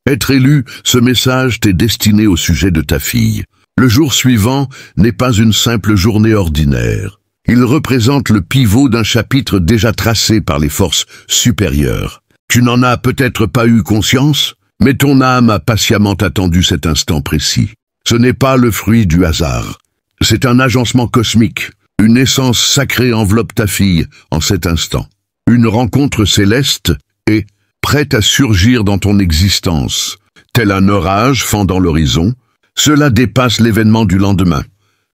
Être élu, ce message t'est destiné au sujet de ta fille. Le jour suivant n'est pas une simple journée ordinaire. Il représente le pivot d'un chapitre déjà tracé par les forces supérieures. Tu n'en as peut-être pas eu conscience, mais ton âme a patiemment attendu cet instant précis. Ce n'est pas le fruit du hasard. C'est un agencement cosmique. Une essence sacrée enveloppe ta fille en cet instant. Une rencontre céleste est prête à surgir dans ton existence. Tel un orage fendant l'horizon, cela dépasse l'événement du lendemain.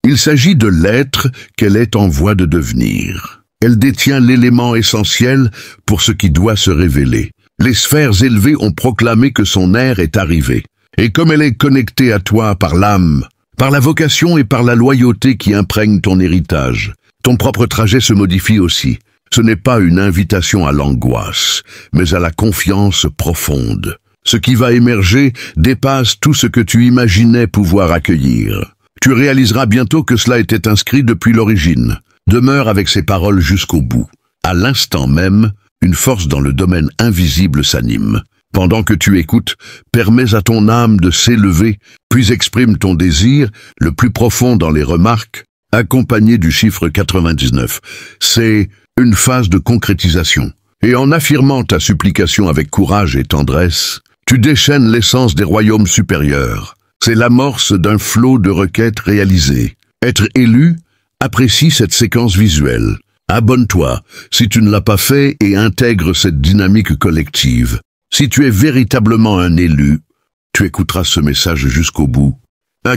Il s'agit de l'être qu'elle est en voie de devenir. Elle détient l'élément essentiel pour ce qui doit se révéler. Les sphères élevées ont proclamé que son ère est arrivée. Et comme elle est connectée à toi par l'âme, par la vocation et par la loyauté qui imprègne ton héritage, ton propre trajet se modifie aussi. Ce n'est pas une invitation à l'angoisse, mais à la confiance profonde. Ce qui va émerger dépasse tout ce que tu imaginais pouvoir accueillir. Tu réaliseras bientôt que cela était inscrit depuis l'origine. Demeure avec ces paroles jusqu'au bout. À l'instant même, une force dans le domaine invisible s'anime. Pendant que tu écoutes, permets à ton âme de s'élever, puis exprime ton désir, le plus profond dans les remarques, accompagné du chiffre 99. C'est une phase de concrétisation. Et en affirmant ta supplication avec courage et tendresse, tu déchaînes l'essence des royaumes supérieurs. C'est l'amorce d'un flot de requêtes réalisées. Être élu, apprécie cette séquence visuelle. Abonne-toi si tu ne l'as pas fait et intègre cette dynamique collective. Si tu es véritablement un élu, tu écouteras ce message jusqu'au bout.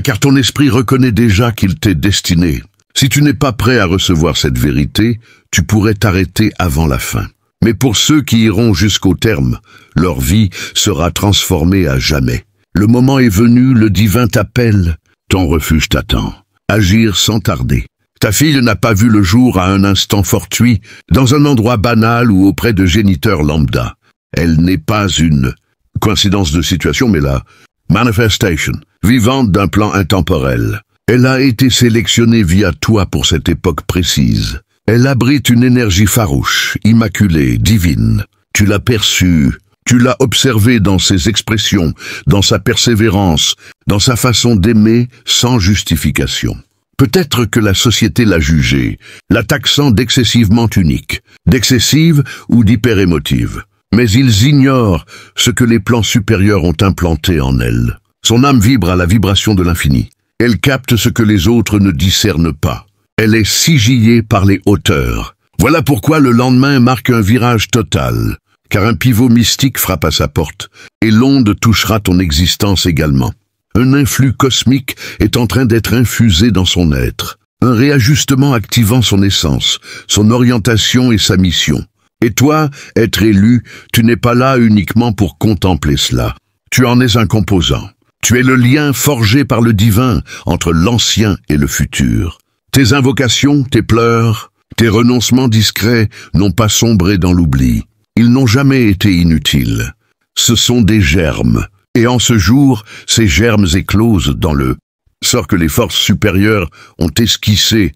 Car ton esprit reconnaît déjà qu'il t'est destiné. Si tu n'es pas prêt à recevoir cette vérité, tu pourrais t'arrêter avant la fin. Mais pour ceux qui iront jusqu'au terme, leur vie sera transformée à jamais. Le moment est venu, le divin t'appelle, ton refuge t'attend. Agir sans tarder. Ta fille n'a pas vu le jour à un instant fortuit, dans un endroit banal ou auprès de géniteurs lambda. Elle n'est pas une coïncidence de situation, mais la manifestation vivante d'un plan intemporel. Elle a été sélectionnée via toi pour cette époque précise. Elle abrite une énergie farouche, immaculée, divine. Tu l'as perçue, tu l'as observée dans ses expressions, dans sa persévérance, dans sa façon d'aimer sans justification. Peut-être que la société l'a jugée, la taxant d'excessivement unique, d'excessive ou d'hyper-émotive. Mais ils ignorent ce que les plans supérieurs ont implanté en elle. Son âme vibre à la vibration de l'infini. Elle capte ce que les autres ne discernent pas. Elle est sigillée par les hauteurs. Voilà pourquoi le lendemain marque un virage total, car un pivot mystique frappe à sa porte, et l'onde touchera ton existence également. Un influx cosmique est en train d'être infusé dans son être, un réajustement activant son essence, son orientation et sa mission. Et toi, être élu, tu n'es pas là uniquement pour contempler cela. Tu en es un composant. Tu es le lien forgé par le divin entre l'ancien et le futur. Tes invocations, tes pleurs, tes renoncements discrets n'ont pas sombré dans l'oubli. Ils n'ont jamais été inutiles. Ce sont des germes. Et en ce jour, ces germes éclosent dans le sort que les forces supérieures ont esquissé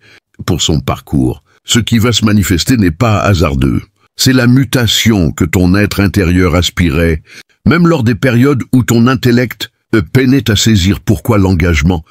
pour son parcours. Ce qui va se manifester n'est pas hasardeux. C'est la mutation que ton être intérieur aspirait, même lors des périodes où ton intellect peinait à saisir pourquoi l'engagement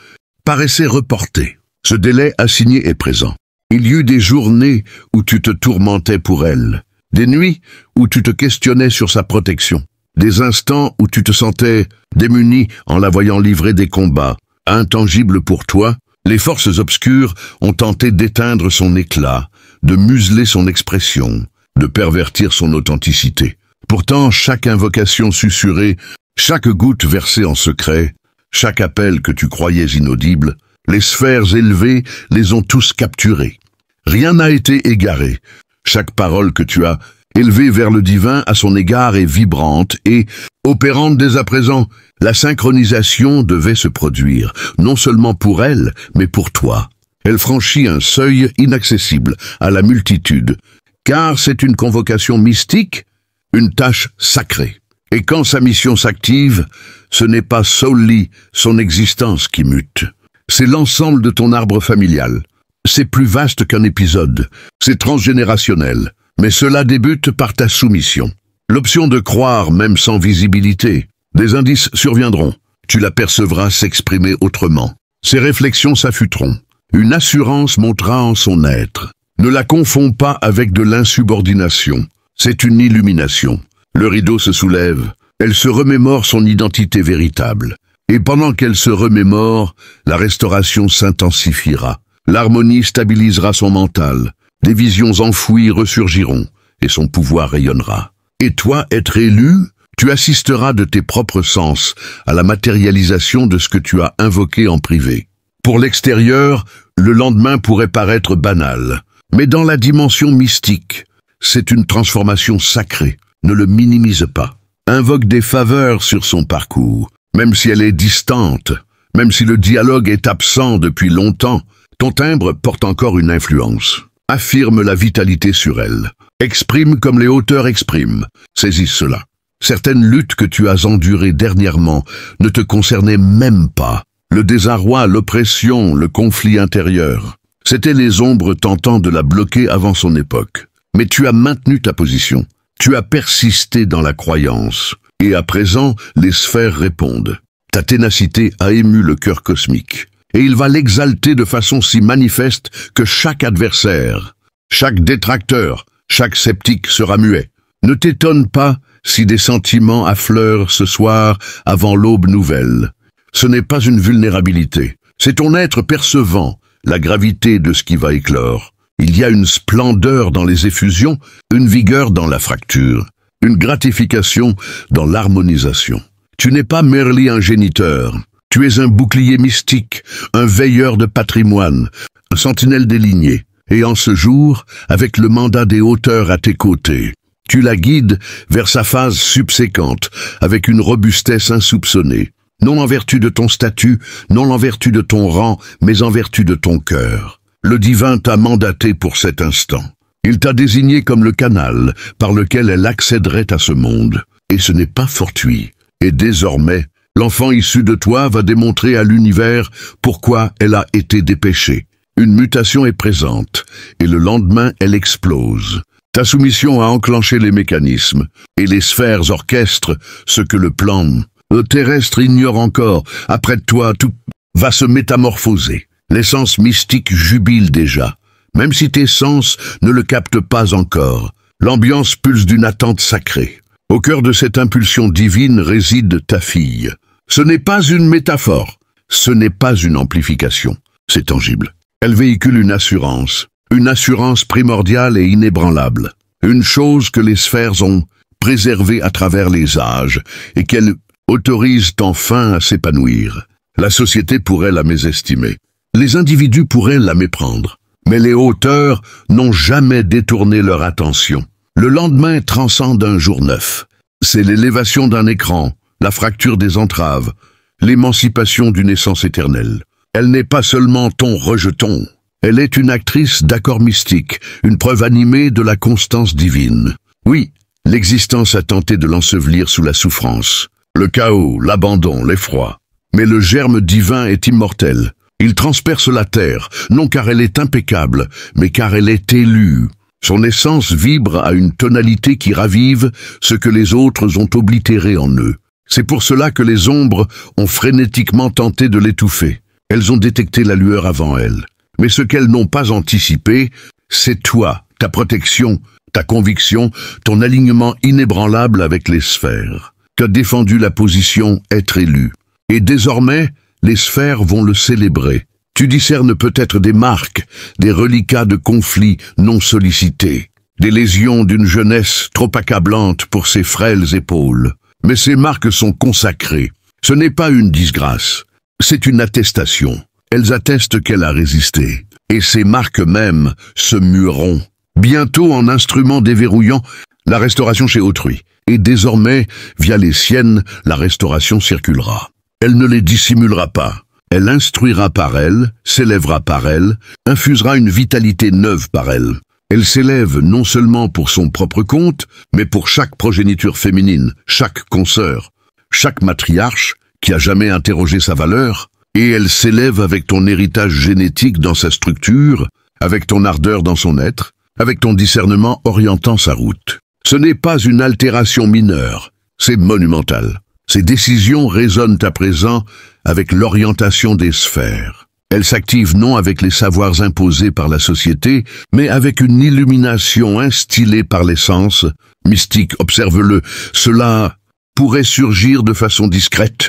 paraissait reporté. Ce délai assigné est présent. Il y eut des journées où tu te tourmentais pour elle, des nuits où tu te questionnais sur sa protection, des instants où tu te sentais démuni en la voyant livrer des combats. Intangibles pour toi, les forces obscures ont tenté d'éteindre son éclat, de museler son expression, de pervertir son authenticité. Pourtant, chaque invocation susurrée, chaque goutte versée en secret, chaque appel que tu croyais inaudible, les sphères élevées les ont tous capturés. Rien n'a été égaré. Chaque parole que tu as élevée vers le divin à son égard est vibrante et opérante dès à présent. La synchronisation devait se produire, non seulement pour elle, mais pour toi. Elle franchit un seuil inaccessible à la multitude, car c'est une convocation mystique, une tâche sacrée. Et quand sa mission s'active, ce n'est pas solely son existence qui mute. C'est l'ensemble de ton arbre familial. C'est plus vaste qu'un épisode, c'est transgénérationnel. Mais cela débute par ta soumission. L'option de croire même sans visibilité, Des indices surviendront. Tu l'apercevras s'exprimer autrement. Ses réflexions s'affûteront. Une assurance montera en son être. Ne la confonds pas avec de l'insubordination. C'est une illumination. Le rideau se soulève. Elle se remémore son identité véritable. Et pendant qu'elle se remémore, la restauration s'intensifiera. L'harmonie stabilisera son mental. Des visions enfouies ressurgiront, et son pouvoir rayonnera. Et toi, être élu, tu assisteras de tes propres sens à la matérialisation de ce que tu as invoqué en privé. Pour l'extérieur, le lendemain pourrait paraître banal. Mais dans la dimension mystique, c'est une transformation sacrée. Ne le minimise pas. Invoque des faveurs sur son parcours. Même si elle est distante, même si le dialogue est absent depuis longtemps, ton timbre porte encore une influence. Affirme la vitalité sur elle. Exprime comme les hauteurs expriment. Saisis cela. Certaines luttes que tu as endurées dernièrement ne te concernaient même pas. Le désarroi, l'oppression, le conflit intérieur. C'étaient les ombres tentant de la bloquer avant son époque. Mais tu as maintenu ta position. Tu as persisté dans la croyance. Et à présent, les sphères répondent. Ta ténacité a ému le cœur cosmique. Et il va l'exalter de façon si manifeste que chaque adversaire, chaque détracteur, chaque sceptique sera muet. Ne t'étonne pas si des sentiments affleurent ce soir avant l'aube nouvelle. Ce n'est pas une vulnérabilité. C'est ton être percevant la gravité de ce qui va éclore. Il y a une splendeur dans les effusions, une vigueur dans la fracture. Une gratification dans l'harmonisation. Tu n'es pas merely un géniteur. Tu es un bouclier mystique, un veilleur de patrimoine, un sentinelle des lignées. Et en ce jour, avec le mandat des hauteurs à tes côtés, tu la guides vers sa phase subséquente, avec une robustesse insoupçonnée. Non en vertu de ton statut, non en vertu de ton rang, mais en vertu de ton cœur. Le divin t'a mandaté pour cet instant. Il t'a désigné comme le canal par lequel elle accéderait à ce monde. Et ce n'est pas fortuit. Et désormais, l'enfant issu de toi va démontrer à l'univers pourquoi elle a été dépêchée. Une mutation est présente, et le lendemain, elle explose. Ta soumission a enclenché les mécanismes, et les sphères orchestrent ce que le plan terrestre ignore encore. Après toi, tout va se métamorphoser. L'essence mystique jubile déjà. Même si tes sens ne le captent pas encore, l'ambiance pulse d'une attente sacrée. Au cœur de cette impulsion divine réside ta fille. Ce n'est pas une métaphore, ce n'est pas une amplification, c'est tangible. Elle véhicule une assurance primordiale et inébranlable. Une chose que les sphères ont préservée à travers les âges et qu'elles autorisent enfin à s'épanouir. La société pourrait la mésestimer. Les individus pourraient la méprendre. Mais les hauteurs n'ont jamais détourné leur attention. Le lendemain transcende un jour neuf. C'est l'élévation d'un écran, la fracture des entraves, l'émancipation d'une essence éternelle. Elle n'est pas seulement ton rejeton. Elle est une actrice d'accords mystiques, une preuve animée de la constance divine. Oui, l'existence a tenté de l'ensevelir sous la souffrance, le chaos, l'abandon, l'effroi. Mais le germe divin est immortel. Il transperce la terre, non car elle est impeccable, mais car elle est élue. Son essence vibre à une tonalité qui ravive ce que les autres ont oblitéré en eux. C'est pour cela que les ombres ont frénétiquement tenté de l'étouffer. Elles ont détecté la lueur avant elle. Mais ce qu'elles n'ont pas anticipé, c'est toi, ta protection, ta conviction, ton alignement inébranlable avec les sphères. Tu as défendu la position être élu. Et désormais, les sphères vont le célébrer. Tu discernes peut-être des marques, des reliquats de conflits non sollicités, des lésions d'une jeunesse trop accablante pour ses frêles épaules. Mais ces marques sont consacrées. Ce n'est pas une disgrâce, c'est une attestation. Elles attestent qu'elle a résisté. Et ces marques même se mueront. Bientôt en instrument déverrouillant la restauration chez autrui. Et désormais, via les siennes, la restauration circulera. Elle ne les dissimulera pas. Elle instruira par elle, s'élèvera par elle, infusera une vitalité neuve par elle. Elle s'élève non seulement pour son propre compte, mais pour chaque progéniture féminine, chaque consoeur, chaque matriarche qui a jamais interrogé sa valeur, et elle s'élève avec ton héritage génétique dans sa structure, avec ton ardeur dans son être, avec ton discernement orientant sa route. Ce n'est pas une altération mineure, c'est monumental. Ses décisions résonnent à présent avec l'orientation des sphères. Elle s'active non avec les savoirs imposés par la société, mais avec une illumination instillée par l'essence. Mystique, observe-le, cela pourrait surgir de façon discrète.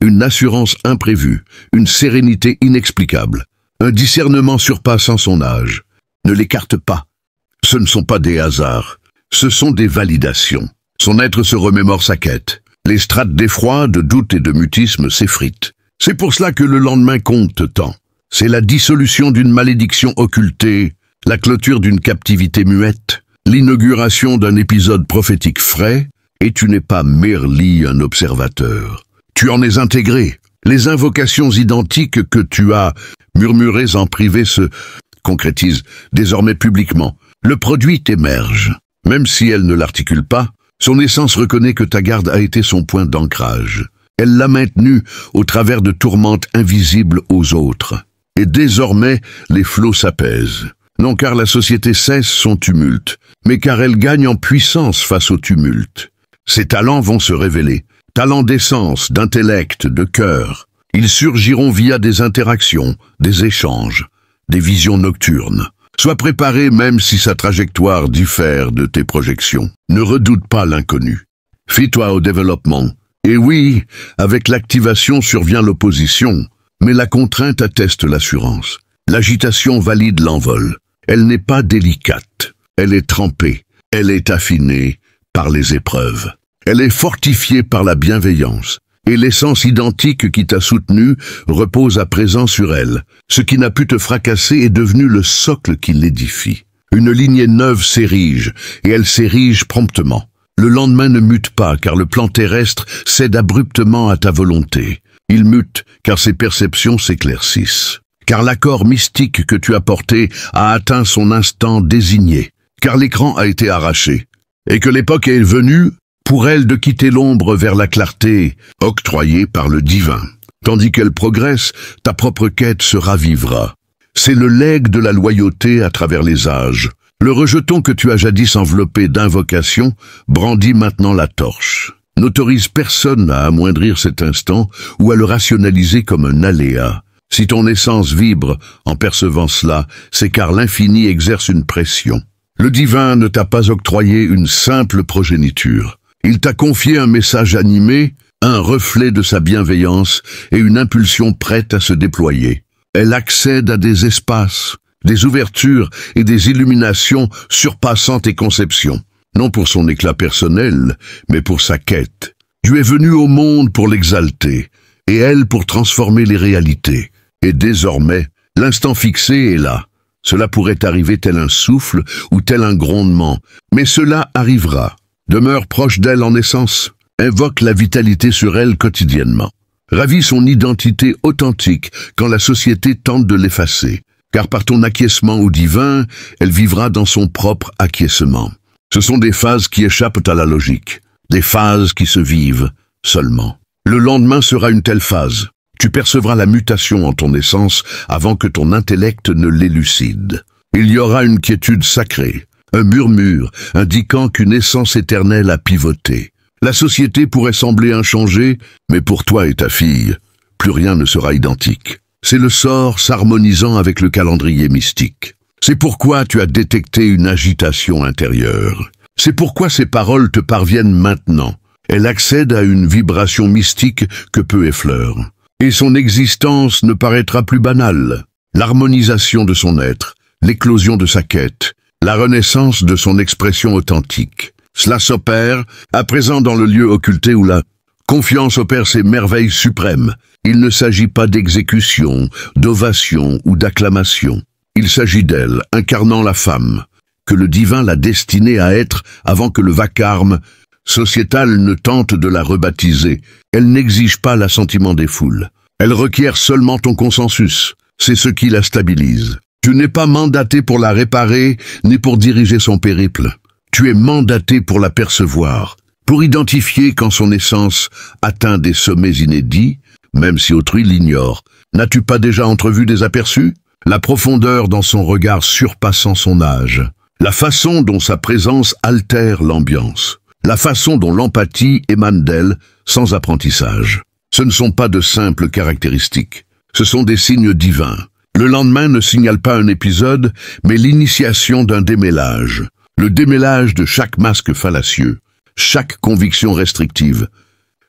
Une assurance imprévue, une sérénité inexplicable, un discernement surpassant son âge. Ne l'écarte pas. Ce ne sont pas des hasards, ce sont des validations. Son être se remémore sa quête. Les strates d'effroi, de doute et de mutisme s'effritent. C'est pour cela que le lendemain compte tant. C'est la dissolution d'une malédiction occultée, la clôture d'une captivité muette, l'inauguration d'un épisode prophétique frais, et tu n'es pas merely un observateur. Tu en es intégré. Les invocations identiques que tu as murmurées en privé se concrétisent désormais publiquement. Le produit émerge. Même si elle ne l'articule pas, son essence reconnaît que ta garde a été son point d'ancrage. Elle l'a maintenue au travers de tourmentes invisibles aux autres. Et désormais, les flots s'apaisent. Non car la société cesse son tumulte, mais car elle gagne en puissance face au tumulte. Ses talents vont se révéler. Talents d'essence, d'intellect, de cœur. Ils surgiront via des interactions, des échanges, des visions nocturnes. Sois préparé même si sa trajectoire diffère de tes projections. Ne redoute pas l'inconnu. Fie-toi au développement. Et oui, avec l'activation survient l'opposition, mais la contrainte atteste l'assurance. L'agitation valide l'envol. Elle n'est pas délicate. Elle est trempée. Elle est affinée par les épreuves. Elle est fortifiée par la bienveillance. Et l'essence identique qui t'a soutenu repose à présent sur elle. Ce qui n'a pu te fracasser est devenu le socle qui l'édifie. Une lignée neuve s'érige, et elle s'érige promptement. Le lendemain ne mute pas, car le plan terrestre cède abruptement à ta volonté. Il mute, car ses perceptions s'éclaircissent. Car l'accord mystique que tu as porté a atteint son instant désigné. Car l'écran a été arraché. Et que l'époque est venue pour elle de quitter l'ombre vers la clarté, octroyée par le divin. Tandis qu'elle progresse, ta propre quête se ravivera. C'est le legs de la loyauté à travers les âges. Le rejeton que tu as jadis enveloppé d'invocations brandit maintenant la torche. N'autorise personne à amoindrir cet instant ou à le rationaliser comme un aléa. Si ton essence vibre en percevant cela, c'est car l'infini exerce une pression. Le divin ne t'a pas octroyé une simple progéniture. Il t'a confié un message animé, un reflet de sa bienveillance et une impulsion prête à se déployer. Elle accède à des espaces, des ouvertures et des illuminations surpassant tes conceptions. Non pour son éclat personnel, mais pour sa quête. Tu es venu au monde pour l'exalter, et elle pour transformer les réalités. Et désormais, l'instant fixé est là. Cela pourrait arriver tel un souffle ou tel un grondement, mais cela arrivera. Demeure proche d'elle en essence. Invoque la vitalité sur elle quotidiennement. Ravis son identité authentique quand la société tente de l'effacer. Car par ton acquiescement au divin, elle vivra dans son propre acquiescement. Ce sont des phases qui échappent à la logique. Des phases qui se vivent seulement. Le lendemain sera une telle phase. Tu percevras la mutation en ton essence avant que ton intellect ne l'élucide. Il y aura une quiétude sacrée. Un murmure indiquant qu'une essence éternelle a pivoté. La société pourrait sembler inchangée, mais pour toi et ta fille, plus rien ne sera identique. C'est le sort s'harmonisant avec le calendrier mystique. C'est pourquoi tu as détecté une agitation intérieure. C'est pourquoi ces paroles te parviennent maintenant. Elle accède à une vibration mystique que peu effleure. Et son existence ne paraîtra plus banale. L'harmonisation de son être, l'éclosion de sa quête, la renaissance de son expression authentique. Cela s'opère, à présent dans le lieu occulté où la confiance opère ses merveilles suprêmes. Il ne s'agit pas d'exécution, d'ovation ou d'acclamation. Il s'agit d'elle, incarnant la femme, que le divin l'a destinée à être avant que le vacarme sociétal ne tente de la rebaptiser. Elle n'exige pas l'assentiment des foules. Elle requiert seulement ton consensus. C'est ce qui la stabilise. Tu n'es pas mandaté pour la réparer, ni pour diriger son périple. Tu es mandaté pour la percevoir, pour identifier quand son essence atteint des sommets inédits, même si autrui l'ignore. N'as-tu pas déjà entrevu des aperçus? La profondeur dans son regard surpassant son âge, la façon dont sa présence altère l'ambiance, la façon dont l'empathie émane d'elle, sans apprentissage. Ce ne sont pas de simples caractéristiques, ce sont des signes divins. Le lendemain ne signale pas un épisode, mais l'initiation d'un démêlage. Le démêlage de chaque masque fallacieux, chaque conviction restrictive,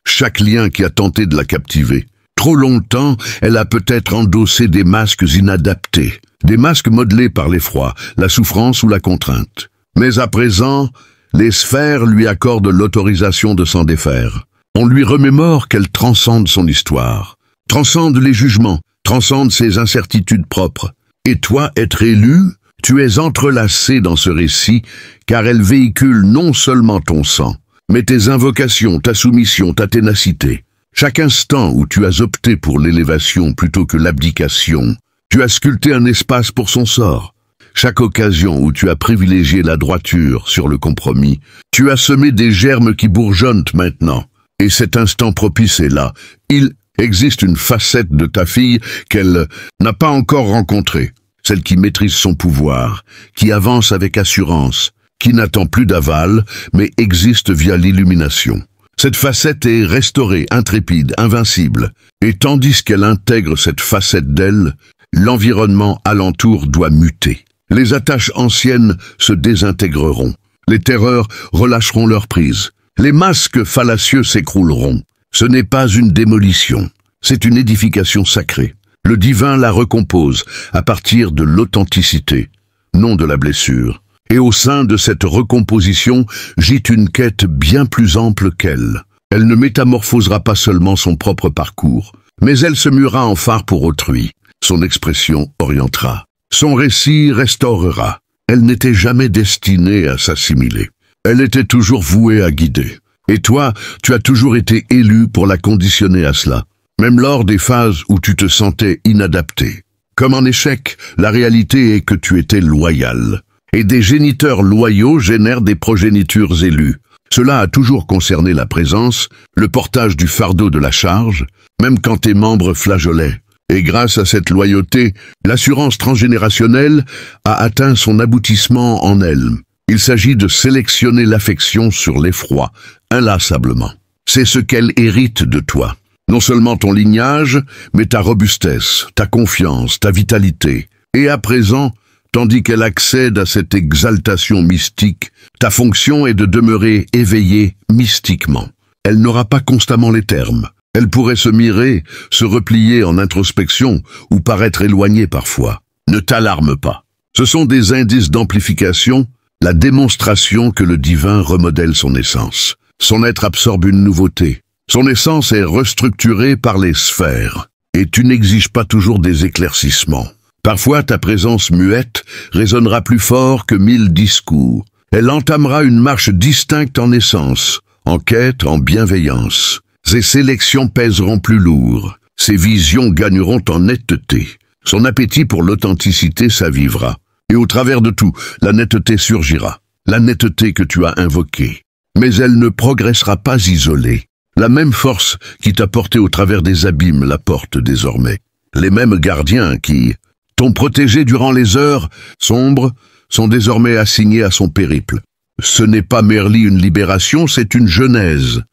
chaque lien qui a tenté de la captiver. Trop longtemps, elle a peut-être endossé des masques inadaptés, des masques modelés par l'effroi, la souffrance ou la contrainte. Mais à présent, les sphères lui accordent l'autorisation de s'en défaire. On lui remémore qu'elle transcende son histoire, transcende les jugements, transcende ses incertitudes propres. Et toi, être élu, tu es entrelacé dans ce récit, car elle véhicule non seulement ton sang, mais tes invocations, ta soumission, ta ténacité. Chaque instant où tu as opté pour l'élévation plutôt que l'abdication, tu as sculpté un espace pour son sort. Chaque occasion où tu as privilégié la droiture sur le compromis, tu as semé des germes qui bourgeonnent maintenant. Et cet instant propice est là. Il existe une facette de ta fille qu'elle n'a pas encore rencontrée. Celle qui maîtrise son pouvoir, qui avance avec assurance, qui n'attend plus d'aval, mais existe via l'illumination. Cette facette est restaurée, intrépide, invincible. Et tandis qu'elle intègre cette facette d'elle, l'environnement alentour doit muter. Les attaches anciennes se désintégreront. Les terreurs relâcheront leur prise. Les masques fallacieux s'écrouleront. Ce n'est pas une démolition, c'est une édification sacrée. Le divin la recompose à partir de l'authenticité, non de la blessure. Et au sein de cette recomposition gît une quête bien plus ample qu'elle. Elle ne métamorphosera pas seulement son propre parcours, mais elle se muera en phare pour autrui. Son expression orientera. Son récit restaurera. Elle n'était jamais destinée à s'assimiler. Elle était toujours vouée à guider. Et toi, tu as toujours été élu pour la conditionner à cela, même lors des phases où tu te sentais inadapté. Comme en échec, la réalité est que tu étais loyal. Et des géniteurs loyaux génèrent des progénitures élues. Cela a toujours concerné la présence, le portage du fardeau de la charge, même quand tes membres flageolaient. Et grâce à cette loyauté, l'assurance transgénérationnelle a atteint son aboutissement en elle. Il s'agit de sélectionner l'affection sur l'effroi, inlassablement. C'est ce qu'elle hérite de toi. Non seulement ton lignage, mais ta robustesse, ta confiance, ta vitalité. Et à présent, tandis qu'elle accède à cette exaltation mystique, ta fonction est de demeurer éveillée mystiquement. Elle n'aura pas constamment les termes. Elle pourrait se mirer, se replier en introspection ou paraître éloignée parfois. Ne t'alarme pas. Ce sont des indices d'amplification, la démonstration que le divin remodèle son essence. Son être absorbe une nouveauté. Son essence est restructurée par les sphères. Et tu n'exiges pas toujours des éclaircissements. Parfois, ta présence muette résonnera plus fort que 1000 discours. Elle entamera une marche distincte en essence, en quête, en bienveillance. Ses sélections pèseront plus lourd. Ses visions gagneront en netteté. Son appétit pour l'authenticité s'avivera. Et au travers de tout, la netteté surgira. La netteté que tu as invoquée. Mais elle ne progressera pas isolée. La même force qui t'a porté au travers des abîmes la porte désormais. Les mêmes gardiens qui t'ont protégé durant les heures sombres sont désormais assignés à son périple. Ce n'est pas merely une libération, c'est une genèse.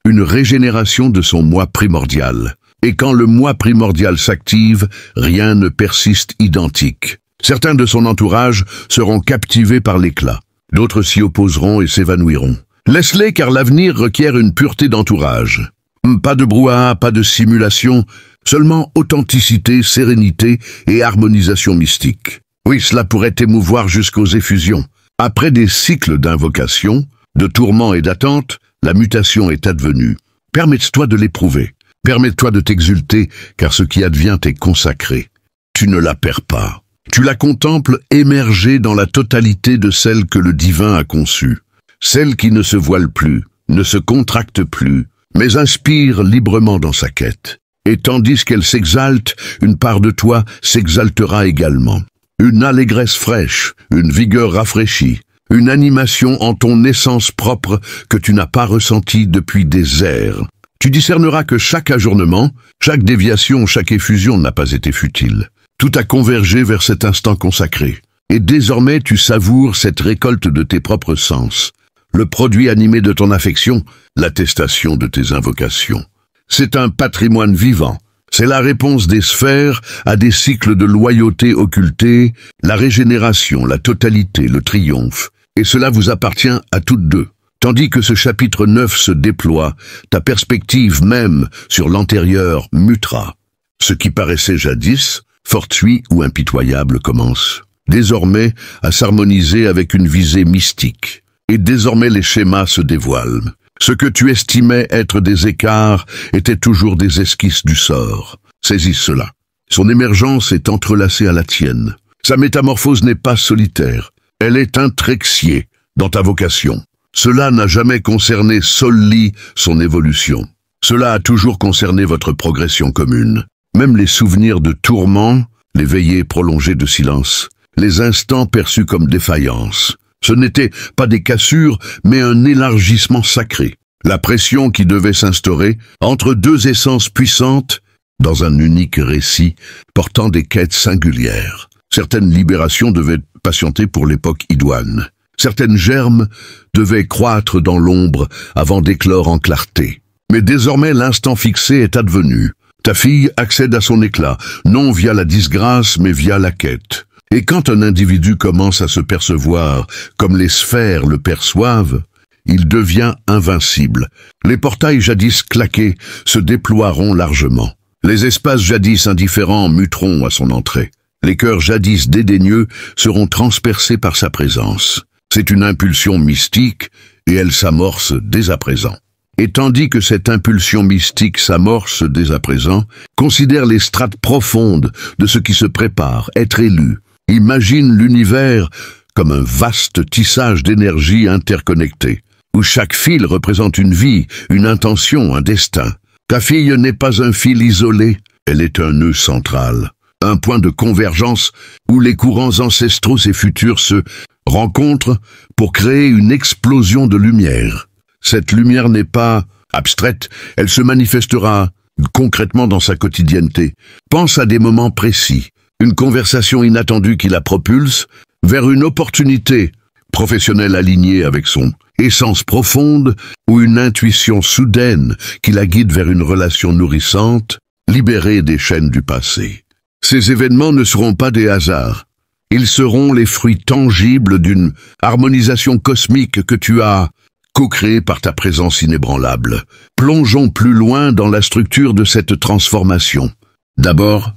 Une régénération de son moi primordial. Et quand le moi primordial s'active, rien ne persiste identique. Certains de son entourage seront captivés par l'éclat. D'autres s'y opposeront et s'évanouiront. Laisse-les car l'avenir requiert une pureté d'entourage. Pas de brouhaha, pas de simulation, seulement authenticité, sérénité et harmonisation mystique. Oui, cela pourrait t'émouvoir jusqu'aux effusions. Après des cycles d'invocation, de tourments et d'attente, la mutation est advenue. Permets-toi de l'éprouver. Permets-toi de t'exulter, car ce qui advient est consacré. Tu ne la perds pas. Tu la contemples émerger dans la totalité de celle que le divin a conçue. Celle qui ne se voile plus, ne se contracte plus, mais inspire librement dans sa quête. Et tandis qu'elle s'exalte, une part de toi s'exaltera également. Une allégresse fraîche, une vigueur rafraîchie, une animation en ton essence propre que tu n'as pas ressentie depuis des ères. Tu discerneras que chaque ajournement, chaque déviation, chaque effusion n'a pas été futile. Tout a convergé vers cet instant consacré. Et désormais tu savoures cette récolte de tes propres sens. le produit animé de ton affection, l'attestation de tes invocations. C'est un patrimoine vivant. C'est la réponse des sphères à des cycles de loyauté occultés, la régénération, la totalité, le triomphe. Et cela vous appartient à toutes deux. Tandis que ce chapitre 9 se déploie, ta perspective même sur l'antérieur mutera. Ce qui paraissait jadis, fortuit ou impitoyable commence désormais à s'harmoniser avec une visée mystique. Et désormais les schémas se dévoilent. Ce que tu estimais être des écarts étaient toujours des esquisses du sort. Saisis cela. Son émergence est entrelacée à la tienne. Sa métamorphose n'est pas solitaire. Elle est intrexiée dans ta vocation. Cela n'a jamais concerné solely son évolution. Cela a toujours concerné votre progression commune. Même les souvenirs de tourments, les veillées prolongées de silence, les instants perçus comme défaillance. Ce n'étaient pas des cassures, mais un élargissement sacré. La pression qui devait s'instaurer entre deux essences puissantes dans un unique récit portant des quêtes singulières. Certaines libérations devaient patienter pour l'époque idoine. Certaines germes devaient croître dans l'ombre avant d'éclore en clarté. Mais désormais l'instant fixé est advenu. Ta fille accède à son éclat, non via la disgrâce, mais via la quête. Et quand un individu commence à se percevoir comme les sphères le perçoivent, il devient invincible. Les portails jadis claqués se déploieront largement. Les espaces jadis indifférents muteront à son entrée. Les cœurs jadis dédaigneux seront transpercés par sa présence. C'est une impulsion mystique et elle s'amorce dès à présent. Et tandis que cette impulsion mystique s'amorce dès à présent, considère les strates profondes de ce qui se prépare, être élu. Imagine l'univers comme un vaste tissage d'énergie interconnectée, où chaque fil représente une vie, une intention, un destin. Ta fille n'est pas un fil isolé, elle est un nœud central, un point de convergence où les courants ancestraux et futurs se rencontrent pour créer une explosion de lumière. Cette lumière n'est pas abstraite, elle se manifestera concrètement dans sa quotidienneté. Pense à des moments précis, une conversation inattendue qui la propulse vers une opportunité professionnelle alignée avec son essence profonde ou une intuition soudaine qui la guide vers une relation nourrissante, libérée des chaînes du passé. Ces événements ne seront pas des hasards. Ils seront les fruits tangibles d'une harmonisation cosmique que tu as co-créée par ta présence inébranlable. Plongeons plus loin dans la structure de cette transformation. D'abord,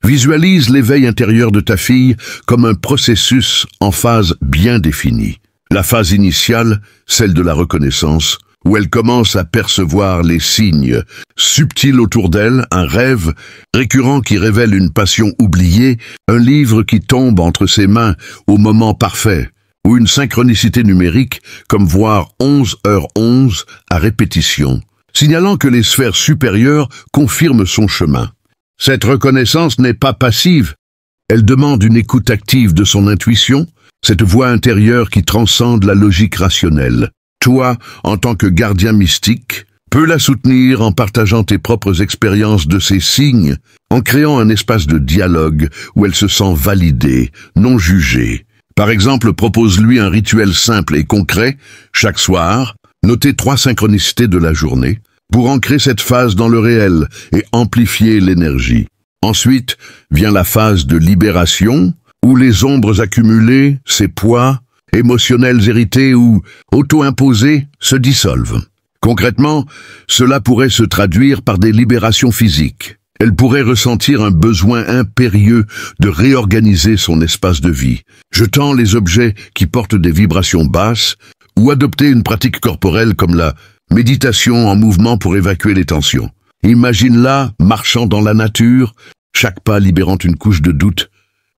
visualise l'éveil intérieur de ta fille comme un processus en phase bien définie. La phase initiale, celle de la reconnaissance, où elle commence à percevoir les signes subtils autour d'elle, un rêve récurrent qui révèle une passion oubliée, un livre qui tombe entre ses mains au moment parfait, ou une synchronicité numérique comme voir 11h11 à répétition, signalant que les sphères supérieures confirment son chemin. Cette reconnaissance n'est pas passive, elle demande une écoute active de son intuition, cette voix intérieure qui transcende la logique rationnelle. Toi, en tant que gardien mystique, peux la soutenir en partageant tes propres expériences de ces signes, en créant un espace de dialogue où elle se sent validée, non jugée. Par exemple, propose-lui un rituel simple et concret, chaque soir, notez 3 synchronicités de la journée, pour ancrer cette phase dans le réel et amplifier l'énergie. Ensuite, vient la phase de libération, où les ombres accumulées, ces poids émotionnels hérités ou auto-imposés se dissolvent. Concrètement, cela pourrait se traduire par des libérations physiques. Elle pourrait ressentir un besoin impérieux de réorganiser son espace de vie, jetant les objets qui portent des vibrations basses ou adopter une pratique corporelle comme la méditation en mouvement pour évacuer les tensions. Imagine-la marchant dans la nature, chaque pas libérant une couche de doute,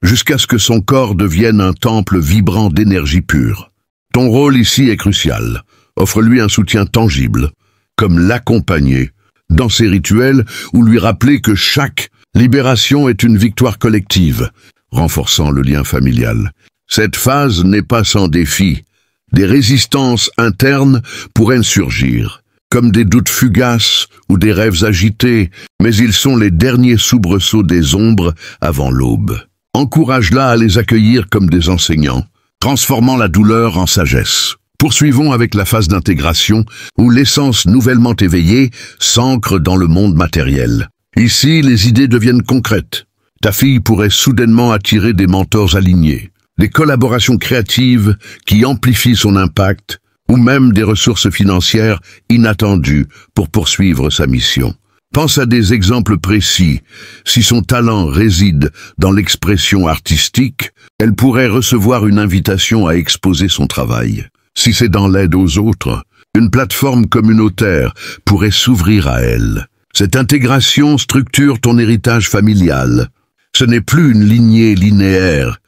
jusqu'à ce que son corps devienne un temple vibrant d'énergie pure. Ton rôle ici est crucial. Offre-lui un soutien tangible, comme l'accompagner dans ses rituels ou lui rappeler que chaque libération est une victoire collective, renforçant le lien familial. Cette phase n'est pas sans défi. Des résistances internes pourraient surgir, comme des doutes fugaces ou des rêves agités, mais ils sont les derniers soubresauts des ombres avant l'aube. Encourage-la à les accueillir comme des enseignants, transformant la douleur en sagesse. Poursuivons avec la phase d'intégration, où l'essence nouvellement éveillée s'ancre dans le monde matériel. Ici, les idées deviennent concrètes. Ta fille pourrait soudainement attirer des mentors alignés, des collaborations créatives qui amplifient son impact, ou même des ressources financières inattendues pour poursuivre sa mission. Pense à des exemples précis. Si son talent réside dans l'expression artistique, elle pourrait recevoir une invitation à exposer son travail. Si c'est dans l'aide aux autres, une plateforme communautaire pourrait s'ouvrir à elle. Cette intégration structure ton héritage familial. Ce n'est plus une lignée linéaire,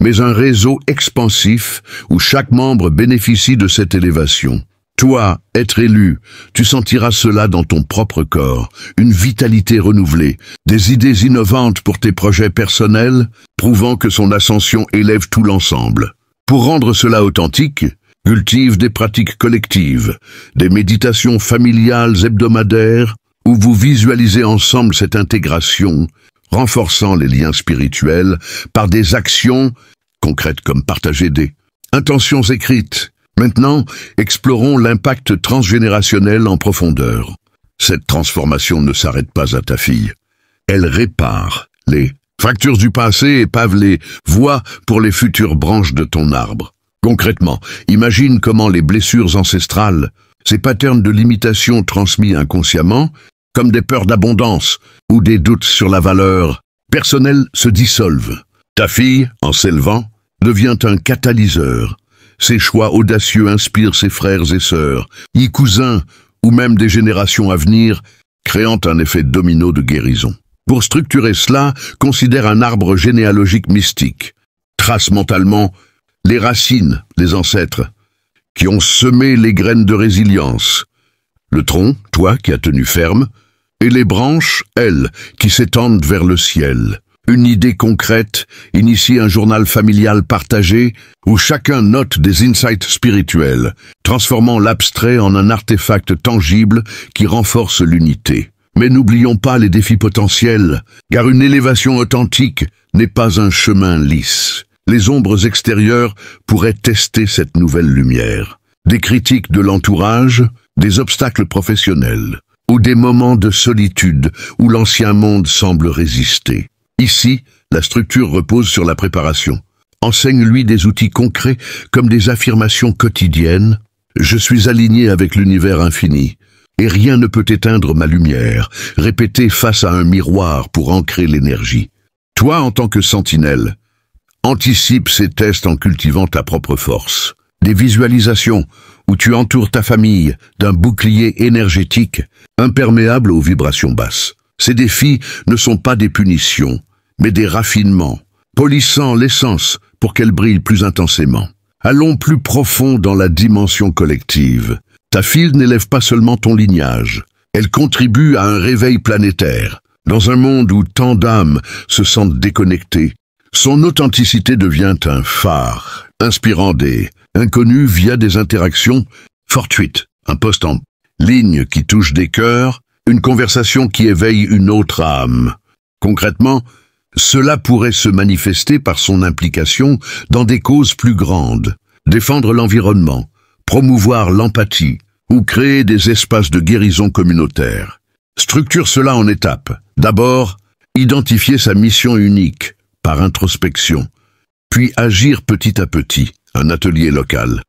mais un réseau expansif où chaque membre bénéficie de cette élévation. Toi, être élu, tu sentiras cela dans ton propre corps, une vitalité renouvelée, des idées innovantes pour tes projets personnels, prouvant que son ascension élève tout l'ensemble. Pour rendre cela authentique, cultive des pratiques collectives, des méditations familiales hebdomadaires, où vous visualisez ensemble cette intégration, renforçant les liens spirituels par des actions concrètes comme partager des intentions écrites. Maintenant, explorons l'impact transgénérationnel en profondeur. Cette transformation ne s'arrête pas à ta fille. Elle répare les fractures du passé et pave les voies pour les futures branches de ton arbre. Concrètement, imagine comment les blessures ancestrales, ces patterns de limitation transmis inconsciemment, comme des peurs d'abondance ou des doutes sur la valeur personnelle, se dissolvent. Ta fille, en s'élevant, devient un catalyseur. Ses choix audacieux inspirent ses frères et sœurs, y cousins ou même des générations à venir, créant un effet domino de guérison. Pour structurer cela, considère un arbre généalogique mystique. Trace mentalement les racines des ancêtres qui ont semé les graines de résilience. Le tronc, toi qui as tenu ferme, et les branches, elles, qui s'étendent vers le ciel. Une idée concrète, initie un journal familial partagé où chacun note des insights spirituels, transformant l'abstrait en un artefact tangible qui renforce l'unité. Mais n'oublions pas les défis potentiels, car une élévation authentique n'est pas un chemin lisse. Les ombres extérieures pourraient tester cette nouvelle lumière. Des critiques de l'entourage, des obstacles professionnels, ou des moments de solitude où l'ancien monde semble résister. Ici, la structure repose sur la préparation. Enseigne-lui des outils concrets comme des affirmations quotidiennes. Je suis aligné avec l'univers infini, et rien ne peut éteindre ma lumière, répétée face à un miroir pour ancrer l'énergie. Toi, en tant que sentinelle, anticipe ces tests en cultivant ta propre force. Des visualisations où tu entoures ta famille d'un bouclier énergétique imperméable aux vibrations basses. Ces défis ne sont pas des punitions, mais des raffinements, polissant l'essence pour qu'elle brille plus intensément. Allons plus profond dans la dimension collective. Ta fille n'élève pas seulement ton lignage, elle contribue à un réveil planétaire. Dans un monde où tant d'âmes se sentent déconnectées, son authenticité devient un phare, inspirant des inconnus via des interactions fortuites, un post en ligne qui touche des cœurs, une conversation qui éveille une autre âme. Concrètement, cela pourrait se manifester par son implication dans des causes plus grandes, défendre l'environnement, promouvoir l'empathie ou créer des espaces de guérison communautaire. Structure cela en étapes. D'abord, identifier sa mission unique par introspection, puis agir petit à petit, un atelier local.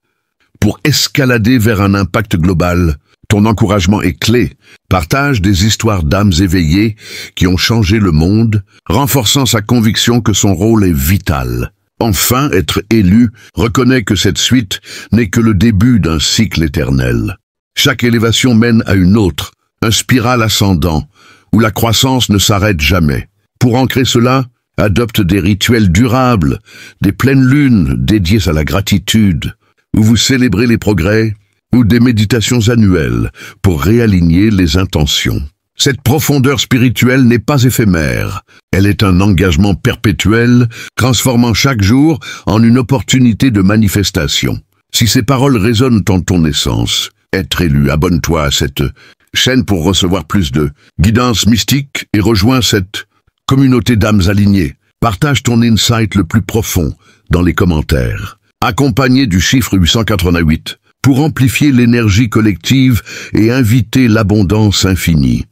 Pour escalader vers un impact global, ton encouragement est clé. Partage des histoires d'âmes éveillées qui ont changé le monde, renforçant sa conviction que son rôle est vital. Enfin, être élu reconnaît que cette suite n'est que le début d'un cycle éternel. Chaque élévation mène à une autre, un spiral ascendant, où la croissance ne s'arrête jamais. Pour ancrer cela, adopte des rituels durables, des pleines lunes dédiées à la gratitude, où vous célébrez les progrès, ou des méditations annuelles pour réaligner les intentions. Cette profondeur spirituelle n'est pas éphémère, elle est un engagement perpétuel, transformant chaque jour en une opportunité de manifestation. Si ces paroles résonnent en ton essence, être élu, abonne-toi à cette chaîne pour recevoir plus de guidance mystique et rejoins cette communauté d'âmes alignées. Partage ton insight le plus profond dans les commentaires. accompagné du chiffre 888, pour amplifier l'énergie collective et inviter l'abondance infinie.